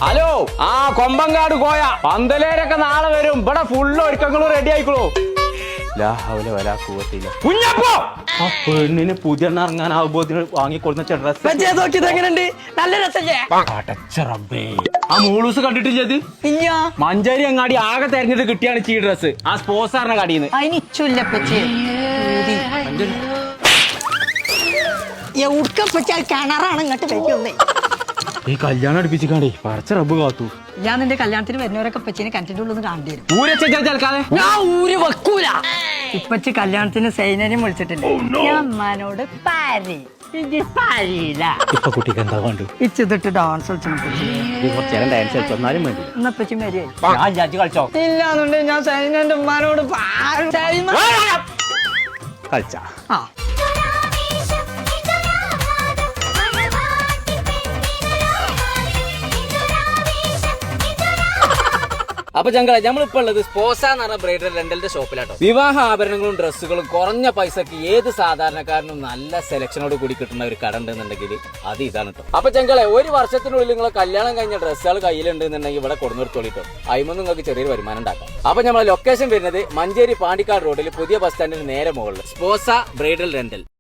Hello, ആ കൊമ്പങ്കാട് കോയ പന്തലേരൊക്കെ നാളെ വരും. ഇവിടെ ഫുള്ള് ഒരുക്കങ്ങളും റെഡി ആയിക്കോളൂ. കുഞ്ഞപ്പോ ആ പെണ്ണിന് പുതിയ ഇറങ്ങാനാവുമ്പോ വാങ്ങിക്കൊടുന്ന ഡ്രസ് എങ്ങനെയുണ്ട്? നല്ല രസല്ലേ? ആ മൂളൂസ് കണ്ടിട്ടില്ലത്? മഞ്ചേരി അങ്ങാടി ആകെ തെരഞ്ഞെടുത്ത് കിട്ടിയാണ് ഈ ഡ്രസ്. ആ സ്പോർട്സാറിന്റെ കടയിന്ന്. കിണറാണ് ഇങ്ങോട്ട് വെക്കുന്നേ. ഈ കല്യാണം അടുപ്പിച്ചിക്കാണ്ടേ പറിച്ച റബ്ബ് കാത്തു. ഞാൻ നിന്റെ കല്യാണത്തിന് വരുന്നവരൊക്കെ പച്ചീനെ കിണറ്റിന്റെ ഉള്ളിൽ കാണേണ്ടി വരും. ഊരച്ചാൽക്കാതെ ഞാൻ ഊര് വെക്കൂല. ഇപ്പച്ചി കല്യാണത്തിന് സൈനനെയും വിളിച്ചിട്ടില്ല. ഞാൻ അമ്മാനോട് ഇപ്പൊ കുട്ടിക്ക് എന്താ വേണ്ടു? ഇച്ചിട്ട് ഡാൻസ് കുറച്ചേരം ഡാൻസ് കളിച്ചോന്നാലും വേണ്ടി. എന്നപ്പച്ചി മരിയായി ഞാൻ ചാച്ചി കളിച്ചോ? ഇല്ലാന്നുണ്ടെങ്കിൽ ഞാൻ സൈനന്റെ ഉമ്മാനോട് കളിച്ചാ. ആ അപ്പൊ ഞങ്ങളെ നമ്മളിപ്പോ ഉള്ളത് സ്പോസ എന്ന് പറഞ്ഞ ബ്രൈഡൽ റെന്റലിന്റെ ഷോപ്പിലാട്ടോ. വിവാഹ ആഭരണങ്ങളും ഡ്രസ്സുകളും കുറഞ്ഞ പൈസക്ക് ഏത് സാധാരണക്കാരനും നല്ല സെലക്ഷനോട് കൂടി കിട്ടുന്ന ഒരു കട ഉണ്ടെന്നുണ്ടെങ്കിൽ അത് ഇതാണ് കേട്ടോ. അപ്പൊ ഞങ്ങളെ ഒരു വർഷത്തിനുള്ളിൽ നിങ്ങളെ കല്യാണം കഴിഞ്ഞ ഡ്രസ്സുകൾ കയ്യിലുണ്ടെന്നുണ്ടെങ്കിൽ ഇവിടെ കൊടുന്നിടത്തോളിട്ടോ. അതിമൊന്നും നിങ്ങൾക്ക് ചെറിയൊരു വരുമാനം ഉണ്ടാക്കാം. അപ്പൊ നമ്മളെ ലൊക്കേഷൻ വരുന്നത് മഞ്ചേരി പാണ്ടിക്കാട് റോഡിൽ പുതിയ ബസ് സ്റ്റാൻഡിന് നേരെ മുകളിൽ സ്പോസ ബ്രൈഡൽ റെന്റൽ.